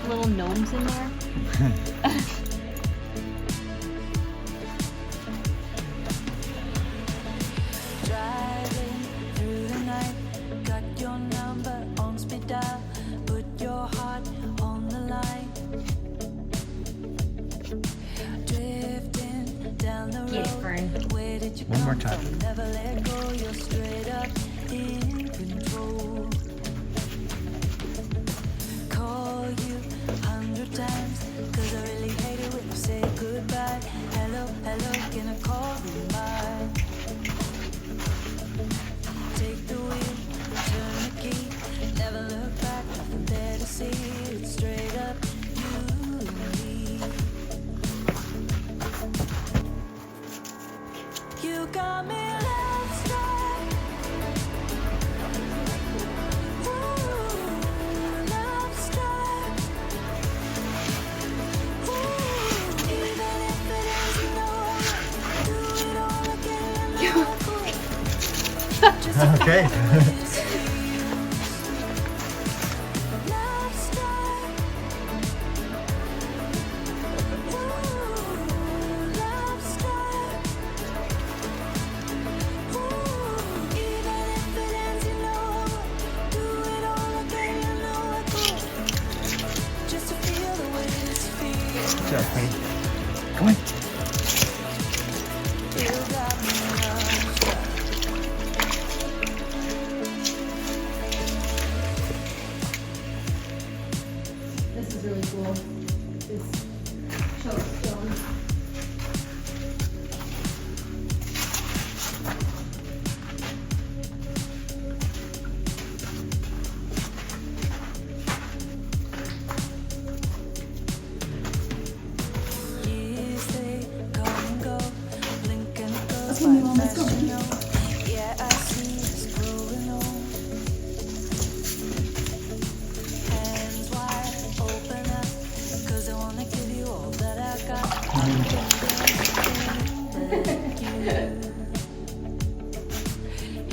like little gnomes in there. Driving through the night, got your number on speed dial, put your heart on the line. Drifting down the road, where did you One more come time. from? Never let go, you're straight up in control. Call you 100 times, cause I really hate it when you say goodbye. Hello, hello, can I call you mine? Take the wheel, turn the key, never look back, nothing there to see. It's straight up you and me. You got me love struck. Ooh, love struck. Ooh, even if it isn't over, do it all again and over. Just to Okay. feel the way this feels. Love struck. Ooh, love struck. Ooh, even if it ends in over, do it all again and over. Just to feel the way this feels. Good job, buddy. Come on. You got me love struck. This is really cool. This choke stone. Years they come and go, blink and it goes Okay, by Mom, let's go. fast, you know. Yeah, I see it's growing on. Hands wide open up, 'cause I wanna give you all that I got.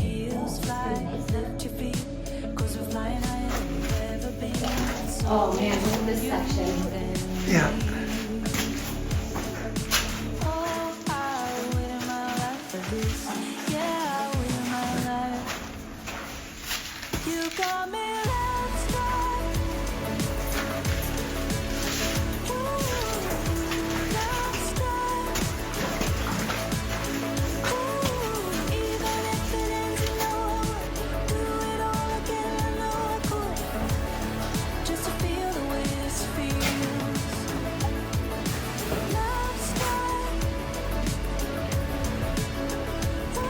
Heels fly, lift your feet, 'cause we're flying higher than we've ever been. So Oh man, look at this section. Yeah. oh, I waited my life for this. Yeah, I waited my life. You got me love struck. Ooh, love struck. Ooh, even if it ends in over, do it all again and over. Just to feel the way this feels. Love struck. Ooh,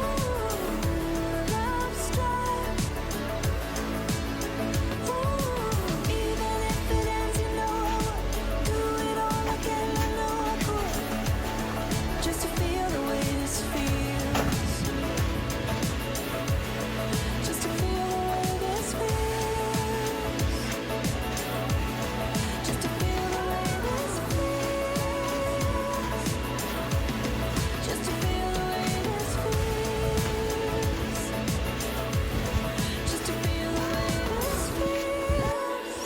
love struck. Ooh, even if it ends in over, do it all again and over. Just to feel the way this feels. Just to feel the way this feels. Just to feel the way this feels. Just to feel the way this feels. Just to feel the way this feels.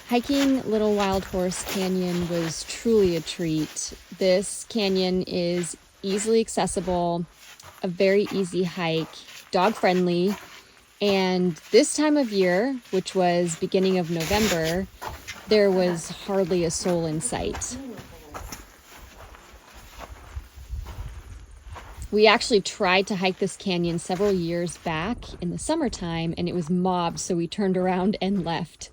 Hiking Little Wild Horse Canyon was truly a treat. This canyon is easily accessible, a very easy hike, dog friendly, and this time of year, which was beginning of November, there was hardly a soul in sight. We actually tried to hike this canyon several years back in the summertime and it was mobbed, so we turned around and left.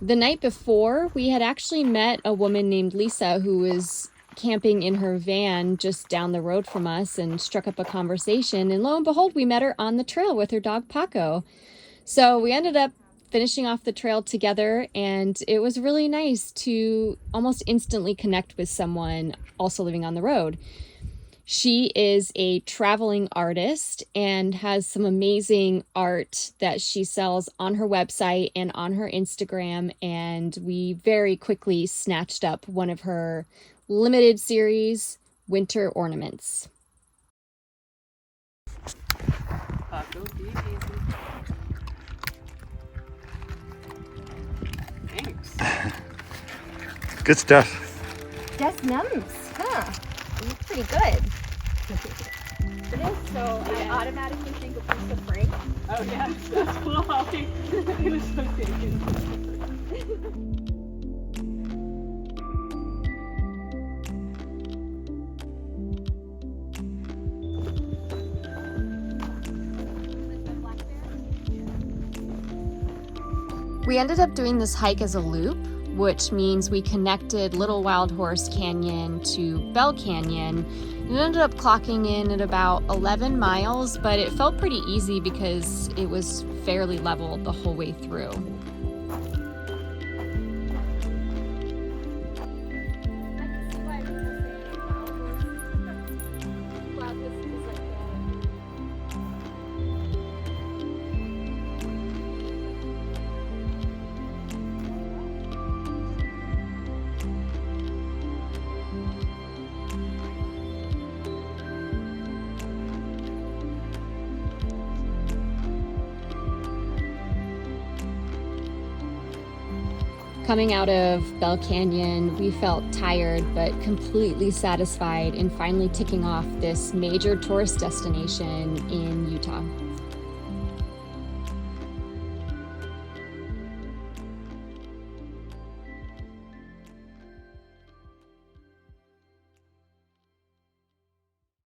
The night before, we had actually met a woman named Lisa who was camping in her van just down the road from us and struck up a conversation. And lo and behold, we met her on the trail with her dog Paco. So we ended up finishing off the trail together, and it was really nice to almost instantly connect with someone also living on the road. She is a traveling artist and has some amazing art that she sells on her website and on her Instagram. And we very quickly snatched up one of her limited series winter ornaments. Go be easy. Thanks. Good stuff. Das numbs, huh? It looks pretty good. It is, so I automatically think a piece of freight. Oh yeah, that's cool. Holly. It was so taken. We ended up doing this hike as a loop, which means we connected Little Wild Horse Canyon to Bell Canyon. It ended up clocking in at about 11 miles, but it felt pretty easy because it was fairly level the whole way through. Coming out of Bell Canyon, we felt tired but completely satisfied in finally ticking off this major tourist destination in Utah.